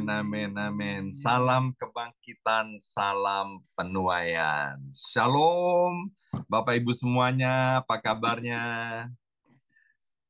amin, amin, amin. Salam kebangkitan, salam penuaian. Shalom, Bapak Ibu semuanya, apa kabarnya?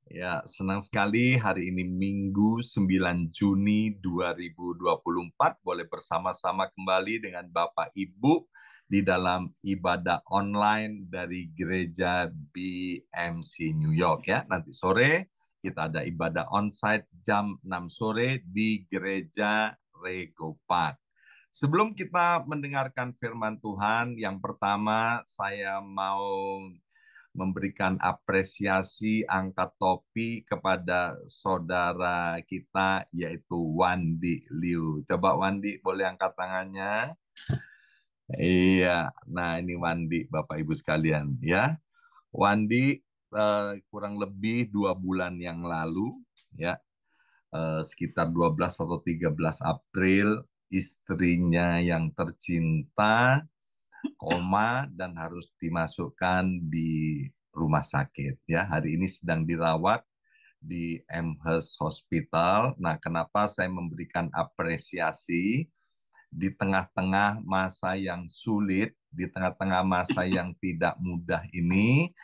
Ya, senang sekali hari ini Minggu 9 Juni 2024 boleh bersama-sama kembali dengan Bapak Ibu di dalam ibadah online dari Gereja BMC New York ya. Nanti sore kita ada ibadah onsite jam 6 sore di Gereja Rego Park. Sebelum kita mendengarkan firman Tuhan, yang pertama saya mau memberikan apresiasi angkat topi kepada saudara kita yaitu Wandi Liu. Coba Wandi boleh angkat tangannya? Iya, nah ini Wandi Bapak Ibu sekalian ya. Wandi kurang lebih 2 bulan yang lalu ya, sekitar 12 atau 13 April istrinya yang tercinta koma dan harus dimasukkan di rumah sakit ya. Hari ini sedang dirawat di Amherst Hospital. Nah, kenapa saya memberikan apresiasi di tengah-tengah masa yang sulit, di tengah-tengah masa yang tidak mudah ini,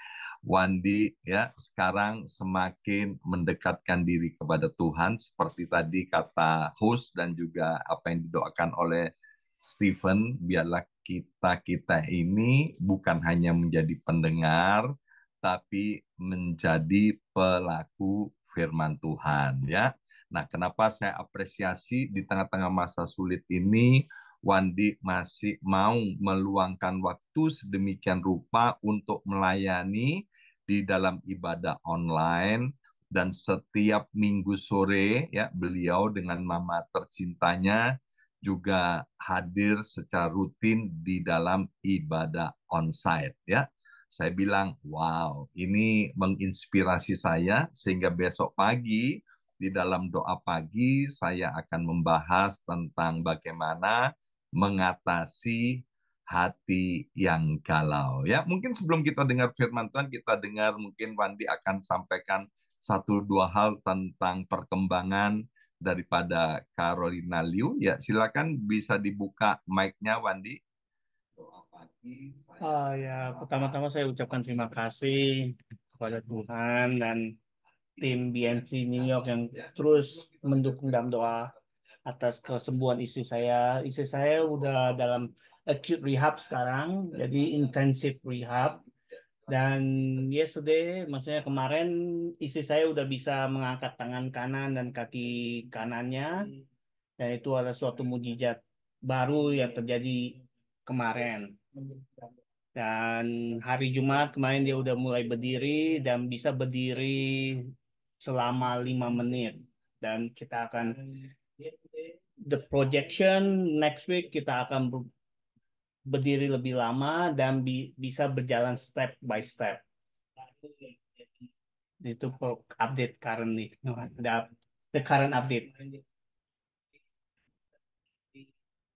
Wandi ya sekarang semakin mendekatkan diri kepada Tuhan seperti tadi kata host dan juga apa yang didoakan oleh Stephen, biarlah kita ini bukan hanya menjadi pendengar tapi menjadi pelaku firman Tuhan ya. Nah, kenapa saya apresiasi di tengah-tengah masa sulit ini Wandi masih mau meluangkan waktu sedemikian rupa untuk melayani di dalam ibadah online dan setiap minggu sore ya beliau dengan mama tercintanya juga hadir secara rutin di dalam ibadah onsite ya. Saya bilang, wow, ini menginspirasi saya sehingga besok pagi di dalam doa pagi saya akan membahas tentang bagaimana mengatasi hati yang galau. Ya, mungkin sebelum kita dengar firman Tuhan, kita dengar mungkin Wandi akan sampaikan satu dua hal tentang perkembangan daripada Carolina Liu. Ya, silakan bisa dibuka mic-nya Wandi. Doa pagi. Ya, pertama-tama saya ucapkan terima kasih kepada Tuhan dan tim BNC New York yang terus mendukung dalam doa atas kesembuhan istri saya. Istri saya udah dalam acute rehab sekarang, jadi intensive rehab. Dan yesterday, maksudnya kemarin istri saya udah bisa mengangkat tangan kanan dan kaki kanannya, dan itu adalah suatu mujizat baru yang terjadi kemarin. Dan hari Jumat kemarin dia udah mulai berdiri dan bisa berdiri selama 5 menit. Dan kita akan the projection next week kita akan berdiri lebih lama dan bisa berjalan step by step. Itu update currently. The current update.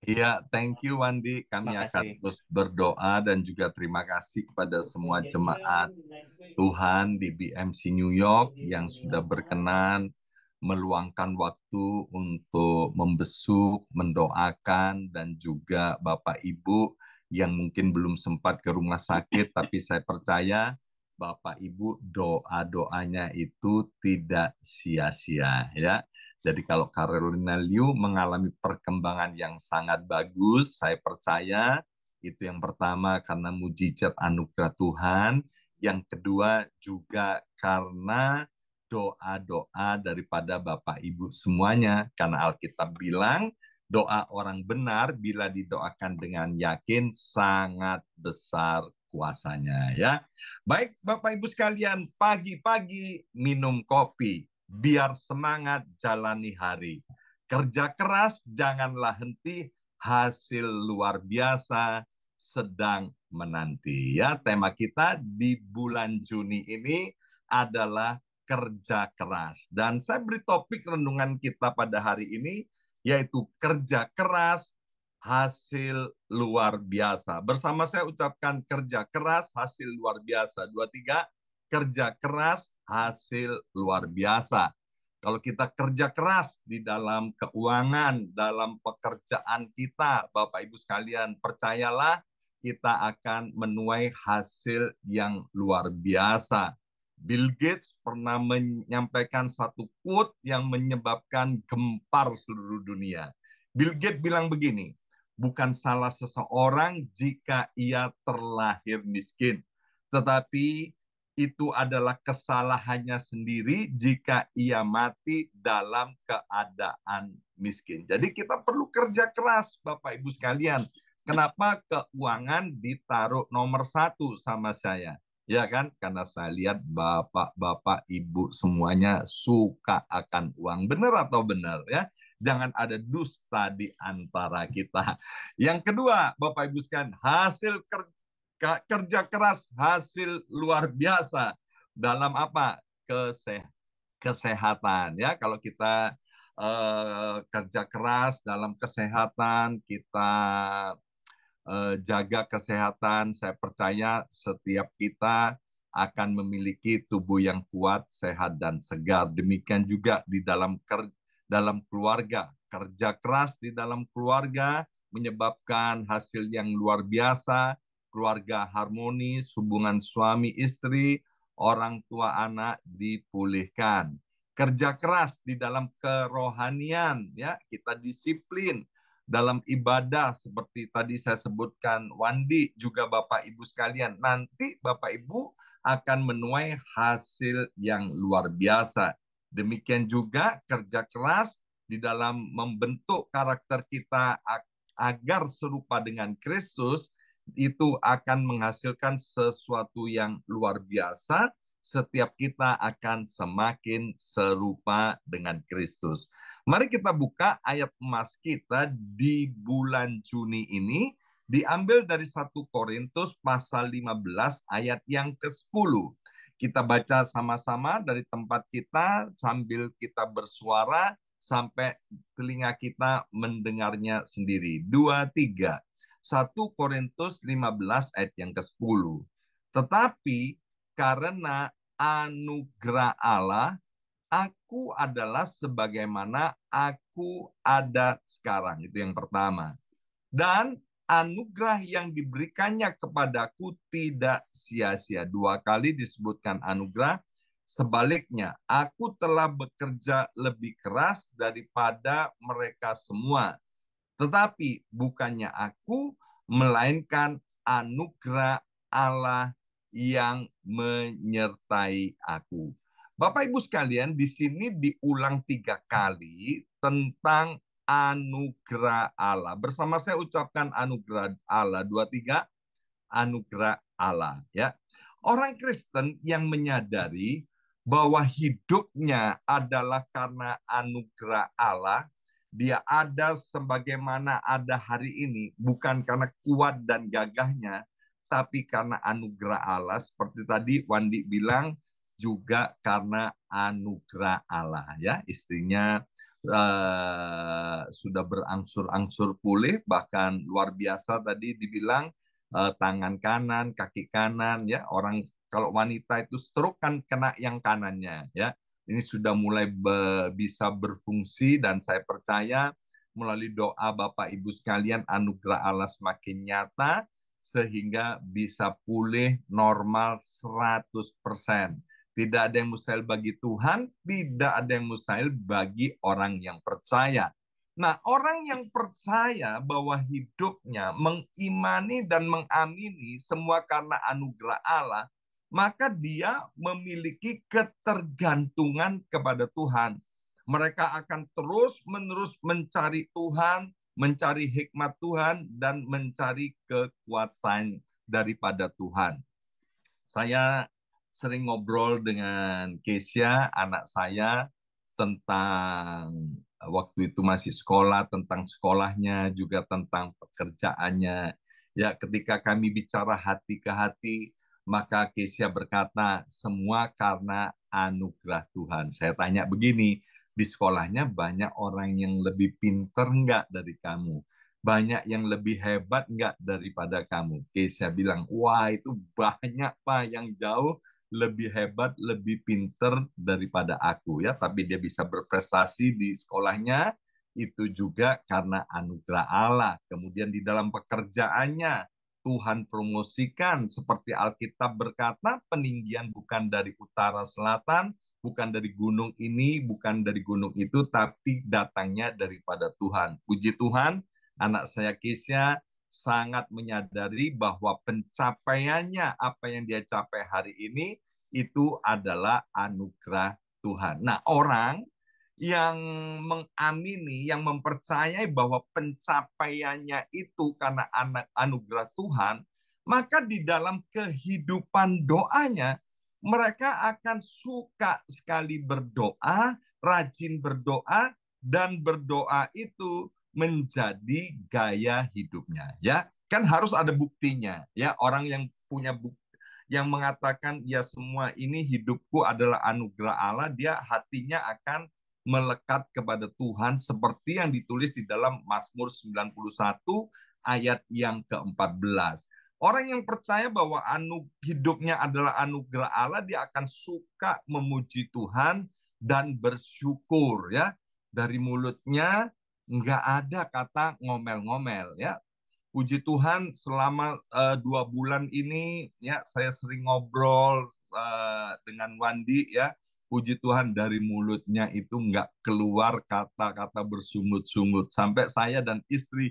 Iya, thank you Wandi. Kami akan Makasih. terus berdoa dan juga terima kasih kepada semua jemaat Tuhan di BMC New York yang sudah berkenan meluangkan waktu untuk membesuk, mendoakan, dan juga Bapak Ibu yang mungkin belum sempat ke rumah sakit, tapi saya percaya Bapak Ibu doa-doanya itu tidak sia-sia ya. Jadi kalau Carolina Liu mengalami perkembangan yang sangat bagus, saya percaya itu yang pertama karena mujizat anugerah Tuhan, yang kedua juga karena doa-doa daripada Bapak Ibu semuanya. Karena Alkitab bilang doa orang benar bila didoakan dengan yakin sangat besar kuasanya ya. Baik Bapak Ibu sekalian, pagi-pagi minum kopi biar semangat jalani hari. Kerja keras janganlah henti, hasil luar biasa sedang menanti. Ya, tema kita di bulan Juni ini adalah kerja keras. Dan saya beri topik renungan kita pada hari ini yaitu kerja keras hasil luar biasa. Bersama saya ucapkan kerja keras hasil luar biasa. 2, 3, kerja keras hasil luar biasa. Kalau kita kerja keras di dalam keuangan, dalam pekerjaan kita, Bapak Ibu sekalian, percayalah kita akan menuai hasil yang luar biasa. Bill Gates pernah menyampaikan satu quote yang menyebabkan gempar seluruh dunia. Bill Gates bilang begini, bukan salah seseorang jika ia terlahir miskin, tetapi itu adalah kesalahannya sendiri jika ia mati dalam keadaan miskin. Jadi kita perlu kerja keras, Bapak Ibu sekalian. Kenapa keuangan ditaruh nomor satu sama saya? Ya kan? Karena saya lihat bapak-bapak, ibu semuanya suka akan uang. Benar atau benar ya? Jangan ada dusta di antara kita. Yang kedua, Bapak Ibu sekalian, hasil kerja keras hasil luar biasa dalam apa? Kesehatan ya. Kalau kita kerja keras dalam kesehatan, kita jaga kesehatan, saya percaya setiap kita akan memiliki tubuh yang kuat, sehat dan segar. Demikian juga di dalam keluarga. Kerja keras di dalam keluarga menyebabkan hasil yang luar biasa, keluarga harmonis, hubungan suami istri, orang tua anak dipulihkan. Kerja keras di dalam kerohanian, ya, kita disiplin dalam ibadah seperti tadi saya sebutkan, Wandi juga Bapak Ibu sekalian. Nanti Bapak Ibu akan menuai hasil yang luar biasa. Demikian juga kerja keras di dalam membentuk karakter kita agar serupa dengan Kristus, itu akan menghasilkan sesuatu yang luar biasa. Setiap kita akan semakin serupa dengan Kristus. Mari kita buka ayat emas kita di bulan Juni ini, diambil dari 1 Korintus pasal 15 ayat yang ke-10. Kita baca sama-sama dari tempat kita sambil kita bersuara sampai telinga kita mendengarnya sendiri. 2, 3. 1 Korintus 15 ayat yang ke-10. Tetapi karena anugerah Allah, aku adalah sebagaimana aku ada sekarang. Itu yang pertama. Dan anugerah yang diberikannya kepadaku tidak sia-sia. 2 kali disebutkan anugerah. Sebaliknya, aku telah bekerja lebih keras daripada mereka semua. Tetapi bukannya aku, melainkan anugerah Allah yang menyertai aku. Bapak Ibu sekalian, di sini diulang 3 kali tentang anugerah Allah. Bersama saya ucapkan anugerah Allah. 2, 3, anugerah Allah. Ya, orang Kristen yang menyadari bahwa hidupnya adalah karena anugerah Allah, dia ada sebagaimana ada hari ini, bukan karena kuat dan gagahnya, tapi karena anugerah Allah. Seperti tadi Wandi bilang, juga karena anugerah Allah. Ya, istrinya sudah berangsur-angsur pulih, bahkan luar biasa tadi dibilang tangan kanan, kaki kanan, ya. Orang kalau wanita itu stroke kan kena yang kanannya, ya. Ini sudah mulai bisa berfungsi dan saya percaya melalui doa Bapak Ibu sekalian anugerah Allah semakin nyata sehingga bisa pulih normal 100%. Tidak ada yang mustahil bagi Tuhan, tidak ada yang mustahil bagi orang yang percaya. Nah, orang yang percaya bahwa hidupnya mengimani dan mengamini semua karena anugerah Allah, maka dia memiliki ketergantungan kepada Tuhan. Mereka akan terus-menerus mencari Tuhan, mencari hikmat Tuhan, dan mencari kekuatan daripada Tuhan. Saya sering ngobrol dengan Kesia, anak saya, tentang waktu itu masih sekolah, tentang sekolahnya, juga tentang pekerjaannya. Ya, ketika kami bicara hati ke hati, maka Kesia berkata, semua karena anugerah Tuhan. Saya tanya begini, di sekolahnya banyak orang yang lebih pinter enggak dari kamu? Banyak yang lebih hebat enggak daripada kamu? Kesia bilang, wah itu banyak Pak yang jauh lebih hebat, lebih pinter daripada aku ya, tapi dia bisa berprestasi di sekolahnya itu juga karena anugerah Allah. Kemudian di dalam pekerjaannya Tuhan promosikan seperti Alkitab berkata, peninggian bukan dari utara selatan, bukan dari gunung ini, bukan dari gunung itu, tapi datangnya daripada Tuhan. Puji Tuhan, anak saya Kisya sangat menyadari bahwa pencapaiannya, apa yang dia capai hari ini, itu adalah anugerah Tuhan. Nah, orang yang mengamini, yang mempercayai bahwa pencapaiannya itu karena anugerah Tuhan, maka di dalam kehidupan doanya, mereka akan suka sekali berdoa, rajin berdoa, dan berdoa itu menjadi gaya hidupnya. Ya, kan harus ada buktinya. Ya, orang yang punya bukti, yang mengatakan ya semua ini hidupku adalah anugerah Allah, dia hatinya akan melekat kepada Tuhan seperti yang ditulis di dalam Mazmur 91 ayat yang ke-14. Orang yang percaya bahwa hidupnya adalah anugerah Allah, dia akan suka memuji Tuhan dan bersyukur ya. Dari mulutnya nggak ada kata ngomel-ngomel ya. Puji Tuhan selama 2 bulan ini ya saya sering ngobrol dengan Wandi ya. Puji Tuhan dari mulutnya itu nggak keluar kata-kata bersungut-sungut. Sampai saya dan istri,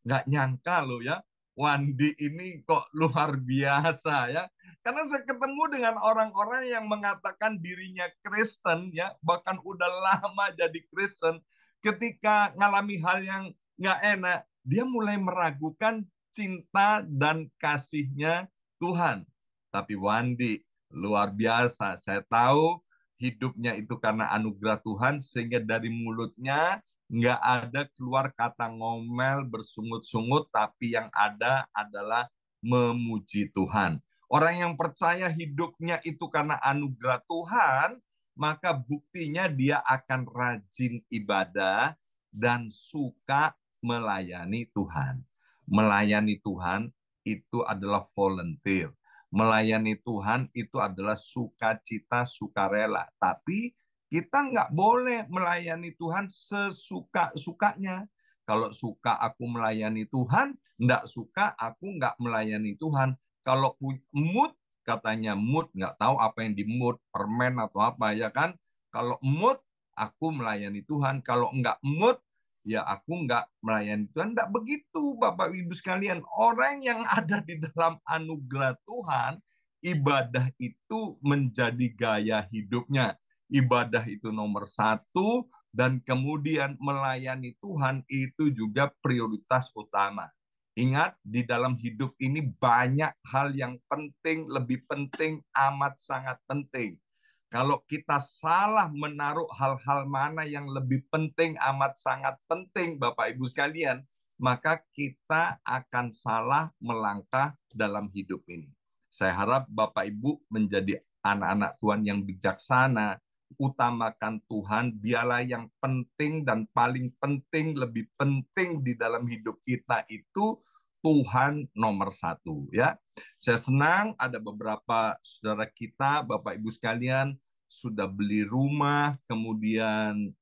nggak nyangka loh ya, Wandi ini kok luar biasa ya. Karena saya ketemu dengan orang-orang yang mengatakan dirinya Kristen ya, bahkan udah lama jadi Kristen. Ketika ngalami hal yang nggak enak, dia mulai meragukan cinta dan kasihnya Tuhan. Tapi Wandi, luar biasa. Saya tahu hidupnya itu karena anugerah Tuhan, sehingga dari mulutnya nggak ada keluar kata ngomel, bersungut-sungut, tapi yang ada adalah memuji Tuhan. Orang yang percaya hidupnya itu karena anugerah Tuhan, maka buktinya dia akan rajin ibadah dan suka melayani Tuhan. Melayani Tuhan itu adalah volunteer. Melayani Tuhan itu adalah sukacita, sukarela. Tapi kita nggak boleh melayani Tuhan sesuka-sukanya. Kalau suka aku melayani Tuhan, nggak suka aku nggak melayani Tuhan. Kalau mood, katanya mood, nggak tahu apa yang di mood, permen atau apa ya kan. Kalau mood, aku melayani Tuhan. Kalau nggak mood, ya aku nggak melayani Tuhan. Nggak begitu Bapak Ibu sekalian. Orang yang ada di dalam anugerah Tuhan, ibadah itu menjadi gaya hidupnya. Ibadah itu nomor satu, dan kemudian melayani Tuhan itu juga prioritas utama. Ingat, di dalam hidup ini banyak hal yang penting, lebih penting, amat sangat penting. Kalau kita salah menaruh hal-hal mana yang lebih penting, amat sangat penting, Bapak Ibu sekalian, maka kita akan salah melangkah dalam hidup ini. Saya harap Bapak Ibu menjadi anak-anak Tuhan yang bijaksana, utamakan Tuhan, biarlah yang penting dan paling penting, lebih penting di dalam hidup kita itu Tuhan nomor satu. Ya, saya senang ada beberapa saudara kita, Bapak Ibu sekalian, sudah beli rumah, kemudian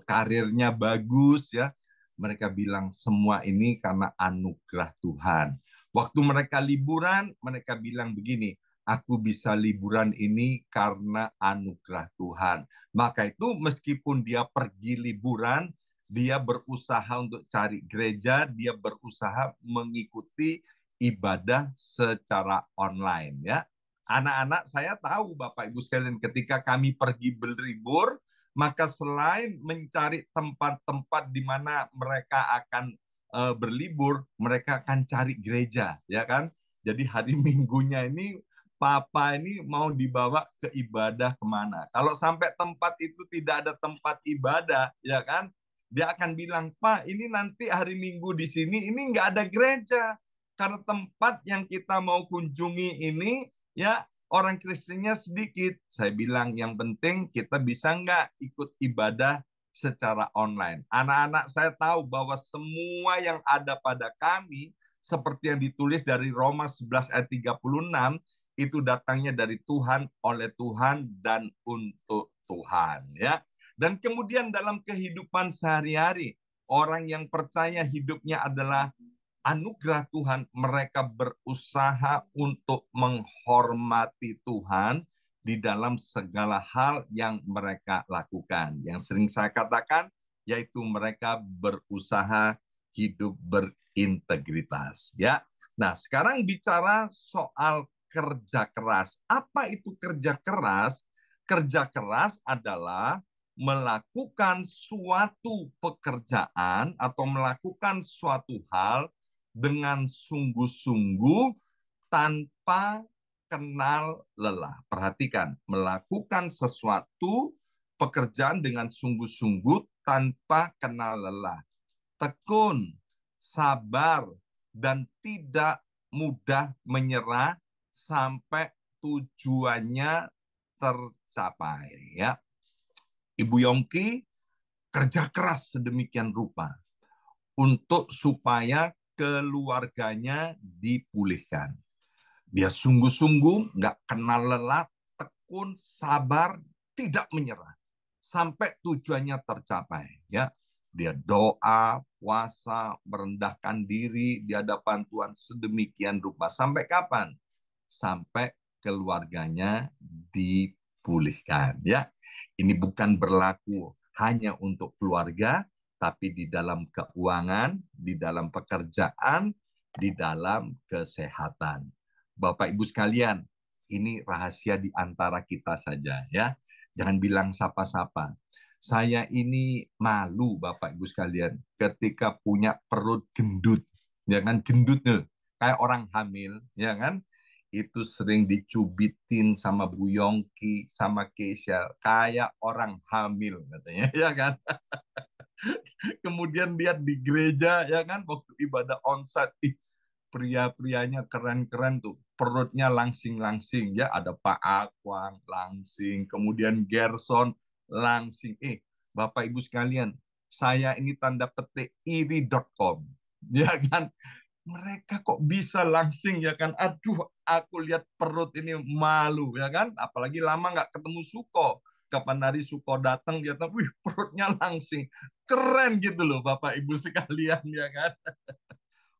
karirnya bagus ya. Mereka bilang semua ini karena anugerah Tuhan. Waktu mereka liburan, mereka bilang begini, aku bisa liburan ini karena anugerah Tuhan. Maka itu meskipun dia pergi liburan, dia berusaha untuk cari gereja, dia berusaha mengikuti ibadah secara online ya. Anak-anak saya tahu Bapak Ibu sekalian, ketika kami pergi berlibur, maka selain mencari tempat-tempat di mana mereka akan berlibur, mereka akan cari gereja, ya kan? Jadi hari Minggunya ini Papa ini mau dibawa ke ibadah kemana? Kalau sampai tempat itu tidak ada tempat ibadah, ya kan? Dia akan bilang, Pak, ini nanti hari Minggu di sini ini nggak ada gereja, karena tempat yang kita mau kunjungi ini ya orang Kristennya sedikit. Saya bilang yang penting kita bisa nggak ikut ibadah secara online. Anak-anak saya tahu bahwa semua yang ada pada kami, seperti yang ditulis dari Roma 11 ayat 36, itu datangnya dari Tuhan, oleh Tuhan, dan untuk Tuhan. Ya. Dan kemudian dalam kehidupan sehari-hari, orang yang percaya hidupnya adalah anugerah Tuhan, mereka berusaha untuk menghormati Tuhan di dalam segala hal yang mereka lakukan. Yang sering saya katakan, yaitu mereka berusaha hidup berintegritas. Ya. Nah, sekarang bicara soal kerja keras. Apa itu kerja keras? Kerja keras adalah melakukan suatu pekerjaan atau melakukan suatu hal dengan sungguh-sungguh tanpa kenal lelah. Perhatikan, melakukan sesuatu pekerjaan dengan sungguh-sungguh tanpa kenal lelah. Tekun, sabar, dan tidak mudah menyerah sampai tujuannya tercapai. Ya, Ibu Yongki kerja keras sedemikian rupa untuk supaya keluarganya dipulihkan. Dia sungguh-sungguh, nggak kenal lelah, tekun, sabar, tidak menyerah sampai tujuannya tercapai. Ya, dia doa, puasa, merendahkan diri di hadapan Tuhan sedemikian rupa. Sampai kapan? Sampai keluarganya dipulihkan. Ya, ini bukan berlaku hanya untuk keluarga, tapi di dalam keuangan, di dalam pekerjaan, di dalam kesehatan. Bapak Ibu sekalian, ini rahasia di antara kita saja ya. Jangan bilang sapa-sapa. Saya ini malu Bapak Ibu sekalian ketika punya perut gendut. Ya kan, gendut nih, kayak orang hamil, ya kan? Itu sering dicubitin sama Bu Yongki, sama Keisha, kayak orang hamil katanya, ya kan? Kemudian lihat di gereja, ya kan, waktu ibadah onsite, pria-prianya keren-keren tuh, perutnya langsing-langsing, ya, ada Pak Akwang langsing, kemudian Gerson langsing. Bapak Ibu sekalian, saya ini tanda petik iri.com, ya kan? Mereka kok bisa langsing, ya kan? Aduh, aku lihat perut ini malu, ya kan? Apalagi lama nggak ketemu Suko. Kapan hari Suko datang, dia tahu, wih, perutnya langsing. Keren gitu loh, Bapak Ibu sekalian, ya kan?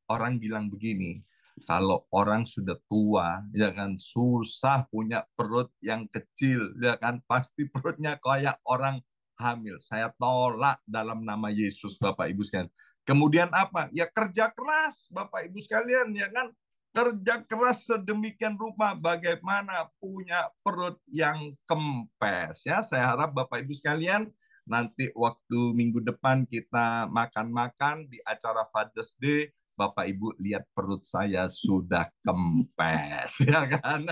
Orang bilang begini, kalau orang sudah tua, ya kan, susah punya perut yang kecil, ya kan, pasti perutnya kayak orang hamil. Saya tolak dalam nama Yesus, Bapak Ibu sekalian. Kemudian apa? Ya kerja keras, Bapak Ibu sekalian, ya kan? Kerja keras sedemikian rupa bagaimana punya perut yang kempes. Ya, saya harap Bapak Ibu sekalian nanti waktu minggu depan kita makan-makan di acara Father's Day, Bapak Ibu lihat perut saya sudah kempes, ya kan?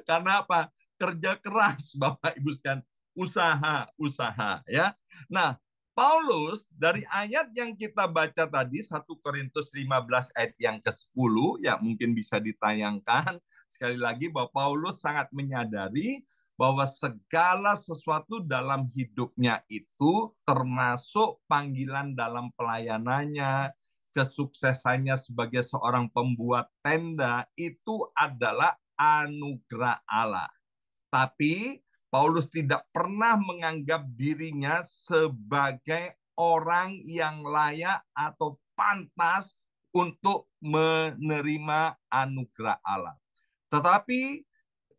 Karena apa? Kerja keras, Bapak Ibu sekalian, usaha, ya. Nah, Paulus dari ayat yang kita baca tadi 1 Korintus 15 ayat yang ke-10, ya mungkin bisa ditayangkan sekali lagi, bahwa Paulus sangat menyadari bahwa segala sesuatu dalam hidupnya itu termasuk panggilan dalam pelayanannya, kesuksesannya sebagai seorang pembuat tenda itu adalah anugerah Allah. Tapi Paulus tidak pernah menganggap dirinya sebagai orang yang layak atau pantas untuk menerima anugerah Allah. Tetapi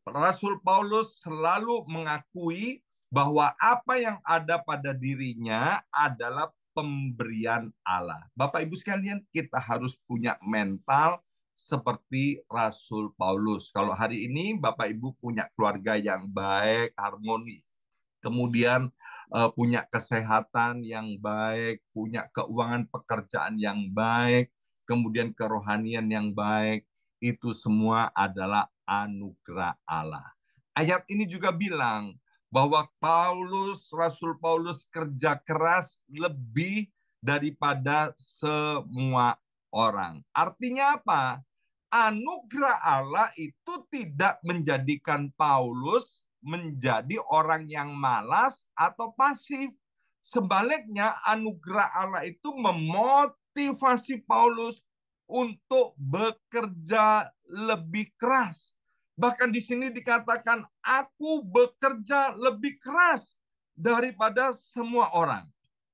Rasul Paulus selalu mengakui bahwa apa yang ada pada dirinya adalah pemberian Allah. Bapak Ibu sekalian, kita harus punya mental seperti Rasul Paulus. Kalau hari ini Bapak Ibu punya keluarga yang baik, harmoni, kemudian punya kesehatan yang baik, punya keuangan pekerjaan yang baik, kemudian kerohanian yang baik, itu semua adalah anugerah Allah. Ayat ini juga bilang bahwa Rasul Paulus kerja keras lebih daripada semua orang. Artinya apa? Anugerah Allah itu tidak menjadikan Paulus menjadi orang yang malas atau pasif. Sebaliknya, anugerah Allah itu memotivasi Paulus untuk bekerja lebih keras. Bahkan di sini dikatakan, aku bekerja lebih keras daripada semua orang.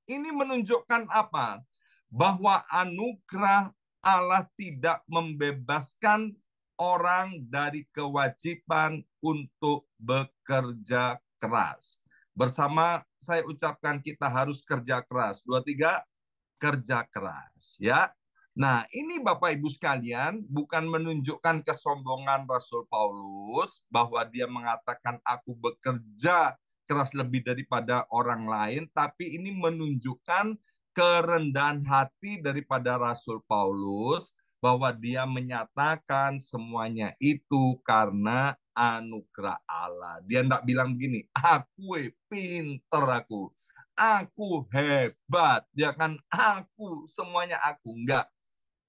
Ini menunjukkan apa? Bahwa anugerah Allah tidak membebaskan orang dari kewajiban untuk bekerja keras. Bersama saya ucapkan kita harus kerja keras. 2, 3, kerja keras. Ya. Nah, ini Bapak Ibu sekalian bukan menunjukkan kesombongan Rasul Paulus bahwa dia mengatakan aku bekerja keras lebih daripada orang lain, tapi ini menunjukkan kerendahan hati daripada Rasul Paulus bahwa dia menyatakan semuanya itu karena anugerah Allah. Dia tidak bilang begini, aku pinter aku hebat, ya kan? Aku, semuanya aku. Enggak.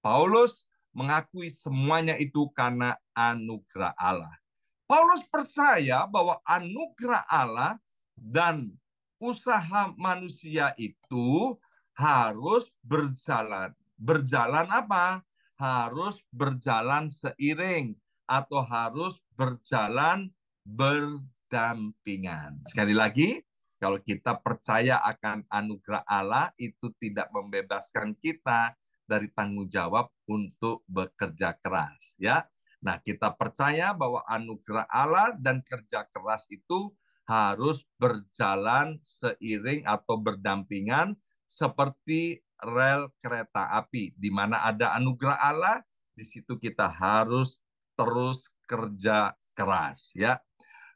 Paulus mengakui semuanya itu karena anugerah Allah. Paulus percaya bahwa anugerah Allah dan usaha manusia itu harus berjalan. Berjalan apa? Harus berjalan seiring atau harus berjalan berdampingan. Sekali lagi, kalau kita percaya akan anugerah Allah, itu tidak membebaskan kita dari tanggung jawab untuk bekerja keras. Ya, nah, kita percaya bahwa anugerah Allah dan kerja keras itu harus berjalan seiring atau berdampingan seperti rel kereta api. Di mana ada anugerah Allah, di situ kita harus terus kerja keras. Ya.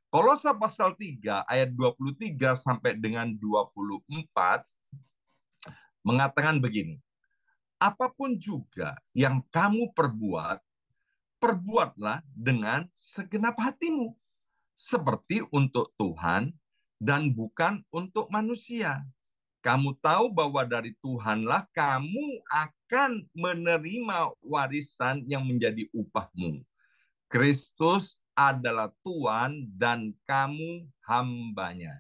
Kolose pasal 3 ayat 23 sampai dengan 24 mengatakan begini. Apapun juga yang kamu perbuat, perbuatlah dengan segenap hatimu, seperti untuk Tuhan dan bukan untuk manusia. Kamu tahu bahwa dari Tuhanlah kamu akan menerima warisan yang menjadi upahmu. Kristus adalah Tuhan dan kamu hambanya.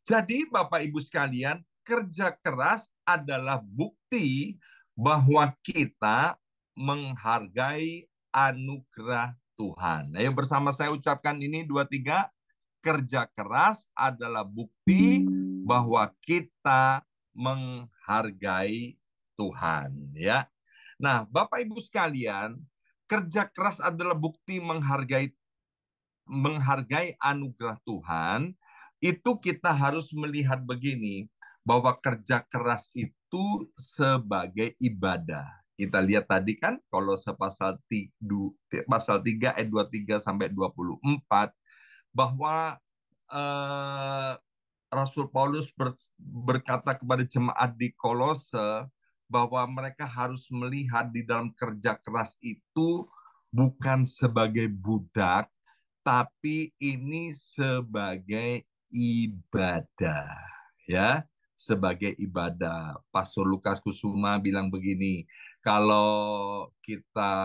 Jadi Bapak Ibu sekalian, kerja keras adalah bukti bahwa kita menghargai anugerah Tuhan. Ayo bersama saya ucapkan ini 2, 3. Kerja keras adalah bukti bahwa kita menghargai Tuhan. Ya. Nah, Bapak Ibu sekalian, kerja keras adalah bukti menghargai anugerah Tuhan. Itu kita harus melihat begini, bahwa kerja keras itu sebagai ibadah. Kita lihat tadi kan Kolose pasal 3 ayat 23 sampai 24 bahwa Rasul Paulus berkata kepada jemaat di Kolose bahwa mereka harus melihat di dalam kerja keras itu bukan sebagai budak, tapi ini sebagai ibadah, ya, sebagai ibadah. Pastor Lukas Kusuma bilang begini, kalau kita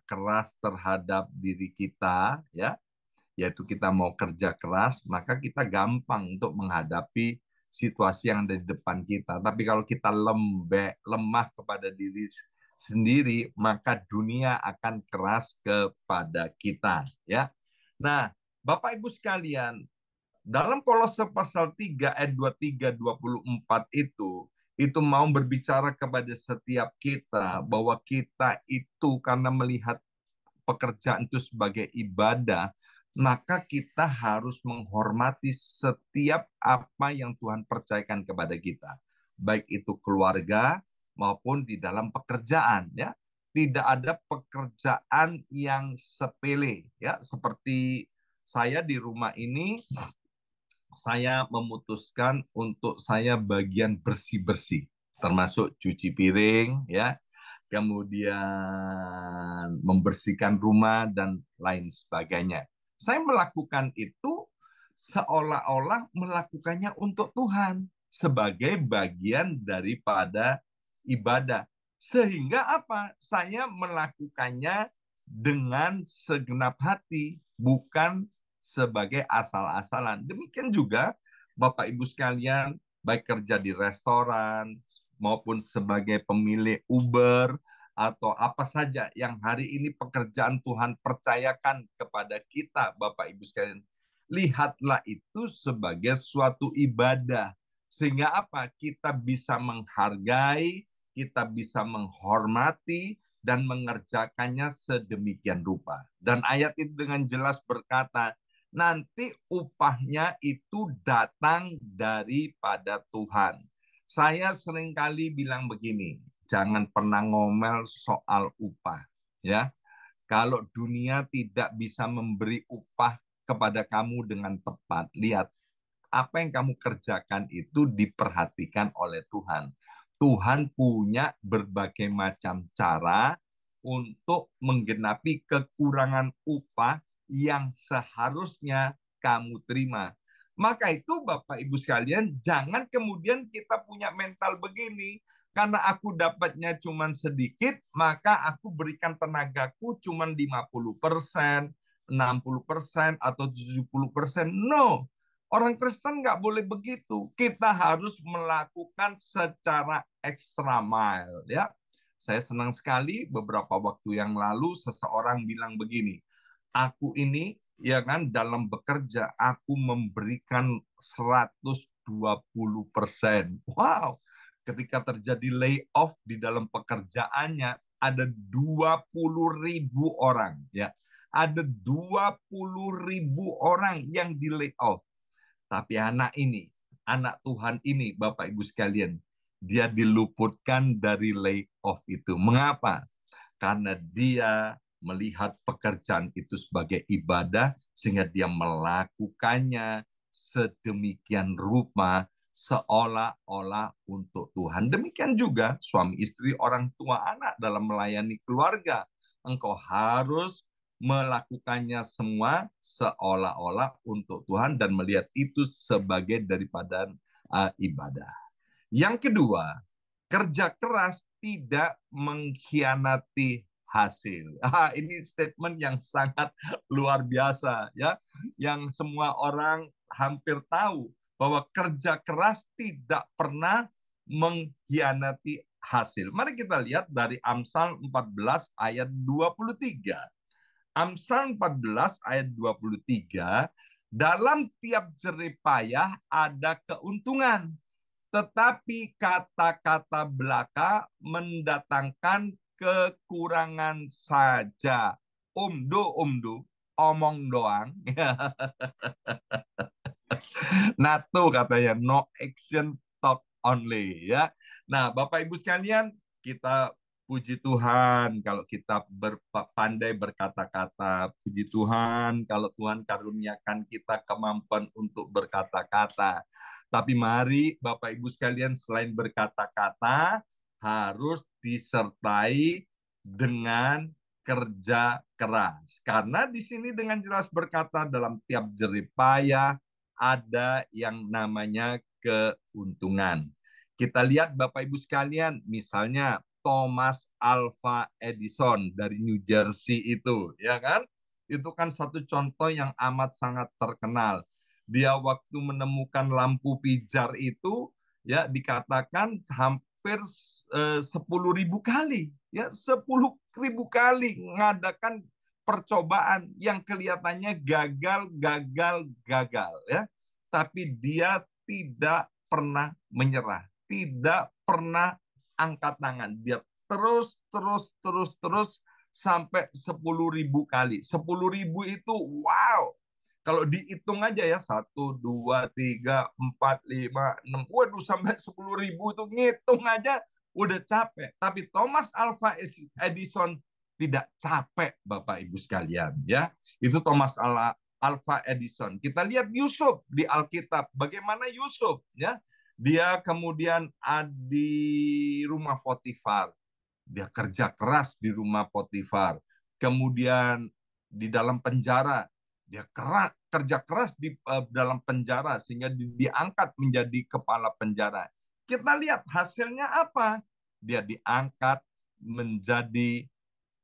keras terhadap diri kita, ya, yaitu kita mau kerja keras, maka kita gampang untuk menghadapi situasi yang ada di depan kita. Tapi kalau kita lemah kepada diri sendiri, maka dunia akan keras kepada kita, ya. Nah, Bapak Ibu sekalian, dalam Kolose pasal 3 ayat 23-24 itu mau berbicara kepada setiap kita bahwa kita itu karena melihat pekerjaan itu sebagai ibadah, maka kita harus menghormati setiap apa yang Tuhan percayakan kepada kita, baik itu keluarga maupun di dalam pekerjaan, ya. Tidak ada pekerjaan yang sepele, ya. Seperti saya di rumah ini, saya memutuskan untuk saya bagian bersih-bersih, termasuk cuci piring, ya, kemudian membersihkan rumah dan lain sebagainya. Saya melakukan itu seolah-olah melakukannya untuk Tuhan sebagai bagian daripada ibadah. Sehingga apa? Saya melakukannya dengan segenap hati, bukan sebagai asal-asalan. Demikian juga Bapak Ibu sekalian, baik kerja di restoran maupun sebagai pemilik Uber atau apa saja yang hari ini pekerjaan Tuhan percayakan kepada kita, Bapak Ibu sekalian, lihatlah itu sebagai suatu ibadah. Sehingga apa? Kita bisa menghargai, kita bisa menghormati, dan mengerjakannya sedemikian rupa. Dan ayat itu dengan jelas berkata, nanti upahnya itu datang daripada Tuhan. Saya seringkali bilang begini, jangan pernah ngomel soal upah. Ya, kalau dunia tidak bisa memberi upah kepada kamu dengan tepat, lihat apa yang kamu kerjakan itu diperhatikan oleh Tuhan. Tuhan punya berbagai macam cara untuk menggenapi kekurangan upah yang seharusnya kamu terima. Maka itu Bapak Ibu sekalian, jangan kemudian kita punya mental begini. Karena aku dapatnya cuma sedikit, maka aku berikan tenagaku cuma 50%, 60%, atau 70%. No, orang Kristen nggak boleh begitu. Kita harus melakukan secara extra mile. Ya, saya senang sekali beberapa waktu yang lalu seseorang bilang begini, aku ini ya kan dalam bekerja aku memberikan 120%. Wow, ketika terjadi layoff di dalam pekerjaannya ada 20.000 orang ya. Ada 20.000 orang yang di layoff. Tapi anak ini, anak Tuhan ini, Bapak Ibu sekalian, dia diluputkan dari layoff itu. Mengapa? Karena dia melihat pekerjaan itu sebagai ibadah, sehingga dia melakukannya sedemikian rupa, seolah-olah untuk Tuhan. Demikian juga suami istri, orang tua, anak dalam melayani keluarga. Engkau harus melakukannya semua seolah-olah untuk Tuhan dan melihat itu sebagai daripada ibadah. Yang kedua, kerja keras tidak mengkhianati hasil. Ini statement yang sangat luar biasa ya, yang semua orang hampir tahu bahwa kerja keras tidak pernah mengkhianati hasil. Mari kita lihat dari Amsal 14 ayat 23. Amsal 14 ayat 23, dalam tiap jerih payah ada keuntungan, tetapi kata-kata belaka mendatangkan kekurangan saja. Umdu, omong doang. Nah tuh katanya, no action, talk only. Ya. Nah Bapak Ibu sekalian, kita puji Tuhan kalau kita pandai berkata-kata. Puji Tuhan kalau Tuhan karuniakan kita kemampuan untuk berkata-kata. Tapi mari Bapak Ibu sekalian, selain berkata-kata, harus disertai dengan kerja keras. Karena di sini dengan jelas berkata dalam tiap jerih payah ada yang namanya keuntungan. Kita lihat Bapak Ibu sekalian, misalnya Thomas Alva Edison dari New Jersey itu, ya kan? Itu kan satu contoh yang amat sangat terkenal. Dia waktu menemukan lampu pijar itu, ya dikatakan hampir 10.000 kali, ya 10.000 kali mengadakan percobaan yang kelihatannya gagal, ya. Tapi dia tidak pernah menyerah, tidak pernah angkat tangan. Dia terus sampai 10.000 kali. 10.000 itu wow. Kalau dihitung aja ya, 1, 2, 3, 4, 5, 6, waduh sampai 10.000 itu ngitung aja udah capek. Tapi Thomas Alva Edison tidak capek, Bapak Ibu sekalian. Ya, itu Thomas Alva Edison. Kita lihat Yusuf di Alkitab. Bagaimana Yusuf? Ya, dia kemudian di rumah Potifar. Dia kerja keras di rumah Potifar. Kemudian di dalam penjara, dia kerja keras di dalam penjara sehingga diangkat menjadi kepala penjara. Kita lihat hasilnya apa? Dia diangkat menjadi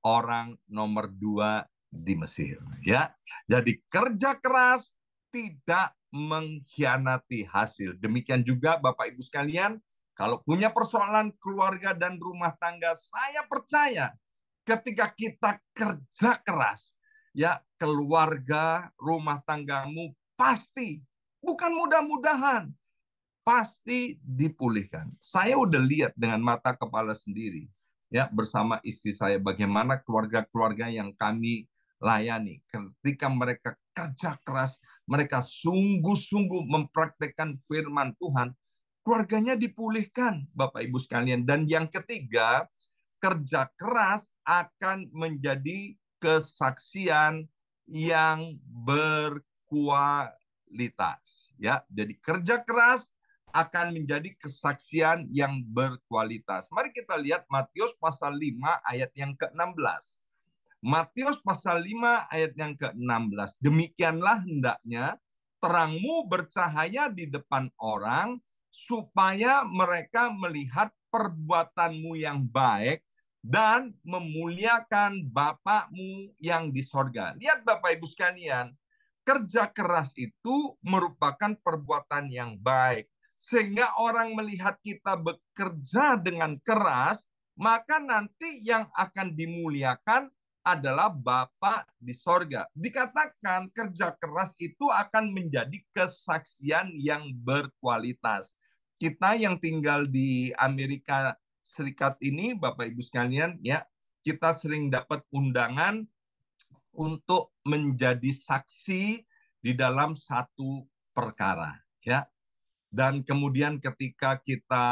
orang nomor 2 di Mesir. Ya, jadi kerja keras tidak mengkhianati hasil. Demikian juga Bapak Ibu sekalian, Kalau punya persoalan keluarga dan rumah tangga, saya percaya ketika kita kerja keras, ya keluarga, rumah tanggamu pasti, bukan mudah-mudahan, pasti dipulihkan. Saya udah lihat dengan mata kepala sendiri, ya bersama istri saya bagaimana keluarga-keluarga yang kami layani ketika mereka kerja keras, mereka sungguh-sungguh mempraktekkan firman Tuhan, keluarganya dipulihkan, Bapak Ibu sekalian. Dan yang ketiga, kerja keras akan menjadi kesaksian yang berkualitas, ya. Jadi kerja keras akan menjadi kesaksian yang berkualitas. Mari kita lihat Matius pasal 5 ayat yang ke-16. Matius pasal 5 ayat yang ke-16. Demikianlah hendaknya terangmu bercahaya di depan orang supaya mereka melihat perbuatanmu yang baik dan memuliakan Bapakmu yang di sorga. Lihat Bapak Ibu sekalian, kerja keras itu merupakan perbuatan yang baik. Sehingga orang melihat kita bekerja dengan keras, maka nanti yang akan dimuliakan adalah Bapa di sorga. Dikatakan kerja keras itu akan menjadi kesaksian yang berkualitas. Kita yang tinggal di Amerika Serikat ini, Bapak Ibu sekalian, ya, kita sering dapat undangan untuk menjadi saksi di dalam satu perkara, ya. Dan kemudian ketika kita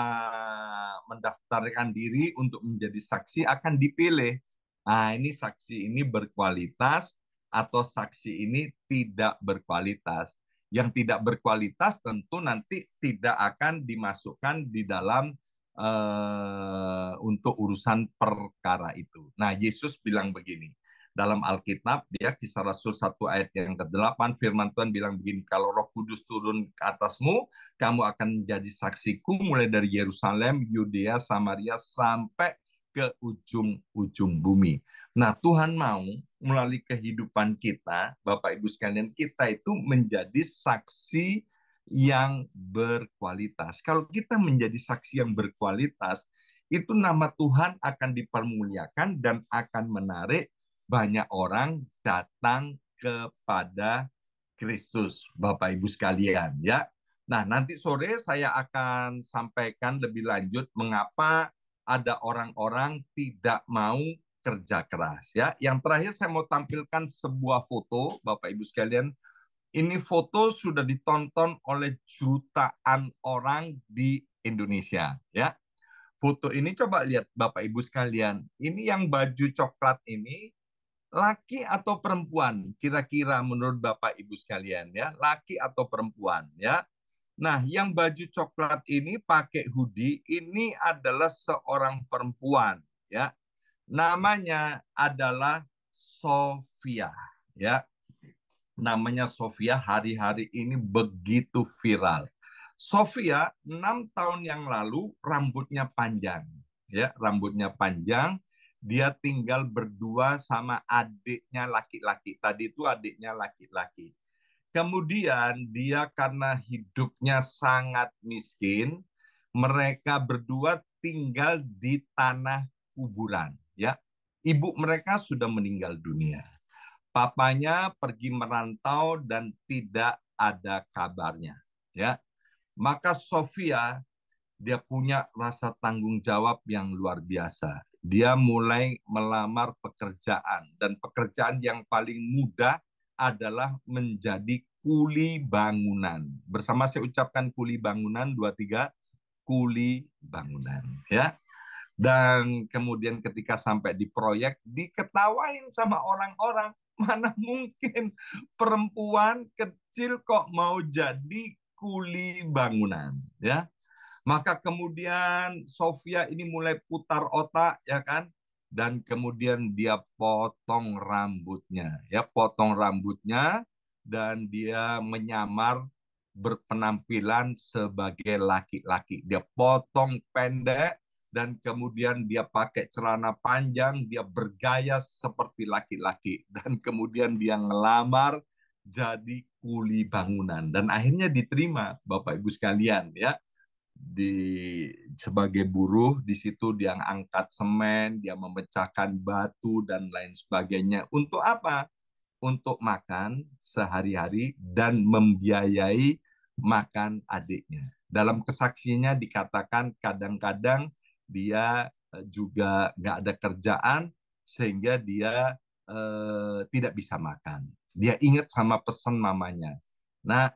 mendaftarkan diri untuk menjadi saksi akan dipilih. Nah, ini saksi ini berkualitas atau saksi ini tidak berkualitas. Yang tidak berkualitas tentu nanti tidak akan dimasukkan di dalam untuk urusan perkara itu. Nah, Yesus bilang begini, dalam Alkitab, ya, Kisah Rasul 1 ayat yang ke-8, firman Tuhan bilang begini, kalau Roh Kudus turun ke atasmu, kamu akan menjadi saksiku mulai dari Yerusalem, Yudea, Samaria, sampai ke ujung-ujung bumi. Nah, Tuhan mau melalui kehidupan kita, Bapak Ibu sekalian, kita itu menjadi saksi yang berkualitas. Kalau kita menjadi saksi yang berkualitas, itu nama Tuhan akan dipermuliakan dan akan menarik banyak orang datang kepada Kristus, Bapak Ibu sekalian, ya. Nah, nanti sore saya akan sampaikan lebih lanjut mengapa ada orang-orang tidak mau kerja keras, ya. Yang terakhir saya mau tampilkan sebuah foto, Bapak Ibu sekalian. Ini foto sudah ditonton oleh jutaan orang di Indonesia, ya. Foto ini coba lihat Bapak Ibu sekalian. Ini yang baju coklat ini laki atau perempuan? Kira-kira menurut Bapak Ibu sekalian, ya, laki atau perempuan, ya. Nah, yang baju coklat ini pakai hoodie ini adalah seorang perempuan, ya. Namanya adalah Sofia, ya. Namanya Sofia hari-hari ini begitu viral. Sofia 6 tahun yang lalu rambutnya panjang, ya, rambutnya panjang. Dia tinggal berdua sama adiknya laki-laki. Tadi itu adiknya laki-laki. Kemudian dia karena hidupnya sangat miskin, mereka berdua tinggal di tanah kuburan, ya. Ibu mereka sudah meninggal dunia. Papanya pergi merantau dan tidak ada kabarnya, ya. Maka Sofia, dia punya rasa tanggung jawab yang luar biasa. Dia mulai melamar pekerjaan, dan pekerjaan yang paling mudah adalah menjadi kuli bangunan. Bersama saya ucapkan kuli bangunan, 2, 3, kuli bangunan, ya. Dan kemudian ketika sampai di proyek, diketawain sama orang-orang, mana mungkin perempuan kecil kok mau jadi kuli bangunan, ya. Maka kemudian Sofia ini mulai putar otak, ya kan, dan kemudian dia potong rambutnya, ya, potong rambutnya, dan dia menyamar berpenampilan sebagai laki-laki. Dia potong pendek dan kemudian dia pakai celana panjang, dia bergaya seperti laki-laki, dan kemudian dia ngelamar jadi kuli bangunan dan akhirnya diterima, Bapak Ibu sekalian, ya. sebagai buruh. Di situ dia angkat semen, dia memecahkan batu dan lain sebagainya. Untuk apa? Untuk makan sehari-hari dan membiayai makan adiknya. Dalam kesaksiannya dikatakan kadang-kadang dia juga nggak ada kerjaan sehingga dia tidak bisa makan. Dia ingat sama pesan mamanya. Nah,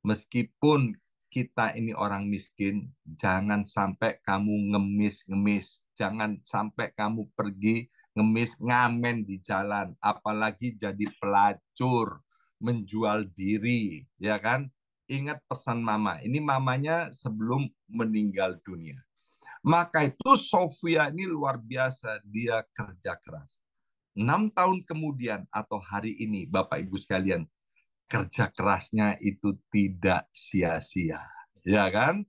meskipun kita ini orang miskin, jangan sampai kamu ngemis-ngemis, jangan sampai kamu pergi ngemis ngamen di jalan, apalagi jadi pelacur, menjual diri, ya kan? Ingat pesan mama. Ini mamanya sebelum meninggal dunia. Maka itu Sofia ini luar biasa, dia kerja keras. 6 tahun kemudian atau hari ini, Bapak Ibu sekalian, kerja kerasnya itu tidak sia-sia. Ya kan?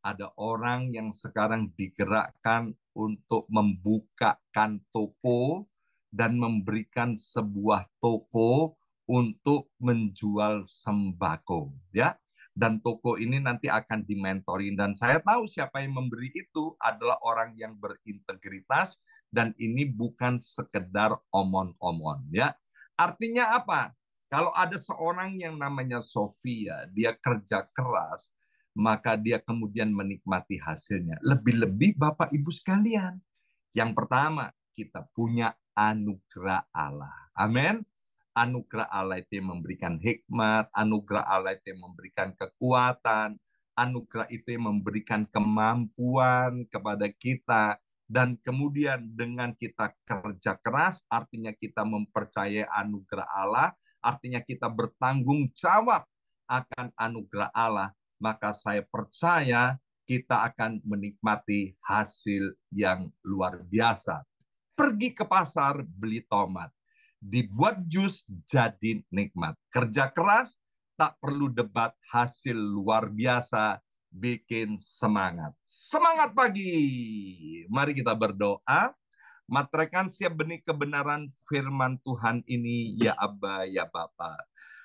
Ada orang yang sekarang digerakkan untuk membukakan toko dan memberikan sebuah toko untuk menjual sembako, ya. Dan toko ini nanti akan dimentorin, dan saya tahu siapa yang memberi itu adalah orang yang berintegritas, dan ini bukan sekedar omon-omon, ya. Artinya apa? Kalau ada seorang yang namanya Sofia, dia kerja keras, maka dia kemudian menikmati hasilnya. Lebih-lebih Bapak Ibu sekalian. Yang pertama, kita punya anugerah Allah. Amin. Anugerah Allah itu yang memberikan hikmat, anugerah Allah itu yang memberikan kekuatan, anugerah itu yang memberikan kemampuan kepada kita. Dan kemudian dengan kita kerja keras, artinya kita mempercayai anugerah Allah, artinya kita bertanggung jawab akan anugerah Allah, maka saya percaya kita akan menikmati hasil yang luar biasa. Pergi ke pasar, beli tomat. Dibuat jus, jadi nikmat. Kerja keras, tak perlu debat, hasil luar biasa, bikin semangat. Semangat pagi. Mari kita berdoa. Materaikan siap benih kebenaran firman Tuhan ini, ya Abba, ya Bapa.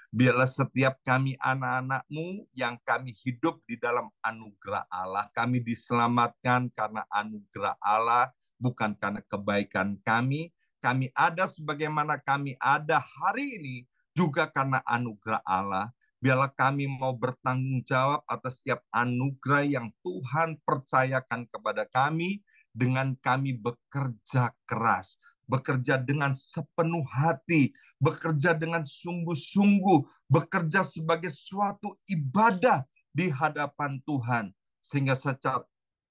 Biarlah setiap kami anak-anak-Mu yang kami hidup di dalam anugerah Allah. Kami diselamatkan karena anugerah Allah, bukan karena kebaikan kami. Kami ada sebagaimana kami ada hari ini, juga karena anugerah Allah. Biarlah kami mau bertanggung jawab atas setiap anugerah yang Tuhan percayakan kepada kami, dengan kami bekerja keras, bekerja dengan sepenuh hati, bekerja dengan sungguh-sungguh, bekerja sebagai suatu ibadah di hadapan Tuhan. Sehingga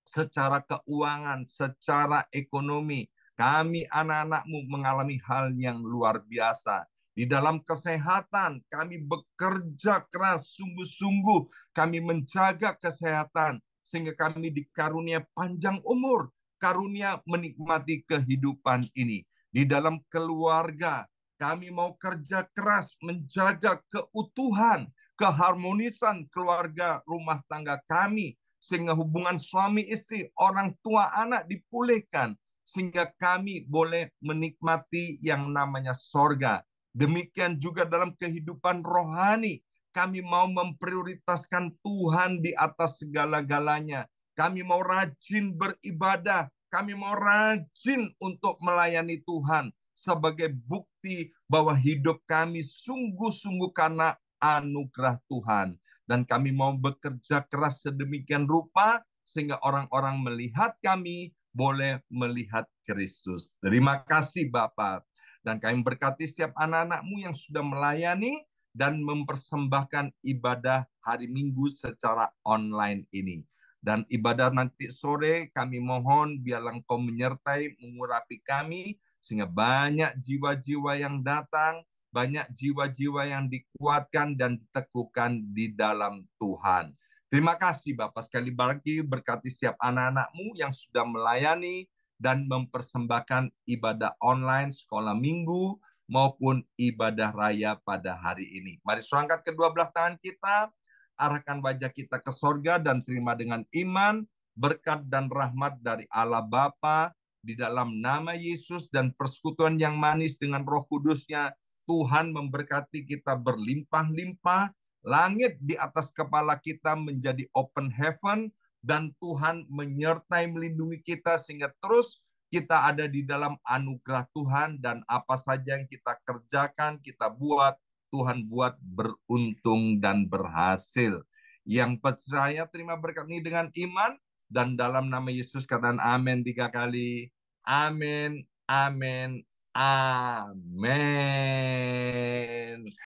secara keuangan, secara ekonomi, kami anak-anak-Mu mengalami hal yang luar biasa. Di dalam kesehatan, kami bekerja keras, sungguh-sungguh. Kami menjaga kesehatan, sehingga kami dikarunia panjang umur, karunia menikmati kehidupan ini. Di dalam keluarga, kami mau kerja keras menjaga keutuhan, keharmonisan keluarga rumah tangga kami, sehingga hubungan suami istri, orang tua anak dipulihkan, sehingga kami boleh menikmati yang namanya sorga. Demikian juga dalam kehidupan rohani, kami mau memprioritaskan Tuhan di atas segala-galanya. Kami mau rajin beribadah, kami mau rajin untuk melayani Tuhan, sebagai bukti bahwa hidup kami sungguh-sungguh karena anugerah Tuhan. Dan kami mau bekerja keras sedemikian rupa, sehingga orang-orang melihat kami boleh melihat Kristus. Terima kasih Bapak. Dan kami berkati setiap anak-anak-Mu yang sudah melayani dan mempersembahkan ibadah hari Minggu secara online ini. Dan ibadah nanti sore, kami mohon biarlah Engkau menyertai, mengurapi kami, sehingga banyak jiwa-jiwa yang datang, banyak jiwa-jiwa yang dikuatkan dan diteguhkan di dalam Tuhan. Terima kasih Bapak, sekali lagi berkati setiap anak-anak-Mu yang sudah melayani dan mempersembahkan ibadah online, sekolah minggu, maupun ibadah raya pada hari ini. Mari serangkat kedua belah tangan kita, arahkan wajah kita ke sorga, dan terima dengan iman berkat dan rahmat dari Allah Bapa, di dalam nama Yesus, dan persekutuan yang manis dengan Roh Kudus-Nya. Tuhan memberkati kita berlimpah-limpah, langit di atas kepala kita menjadi open heaven, dan Tuhan menyertai melindungi kita sehingga terus kita ada di dalam anugerah Tuhan, dan apa saja yang kita kerjakan, kita buat, Tuhan buat beruntung dan berhasil. Yang percaya terima berkat ini dengan iman, dan dalam nama Yesus katakan amin 3 kali. Amin, amin, amin.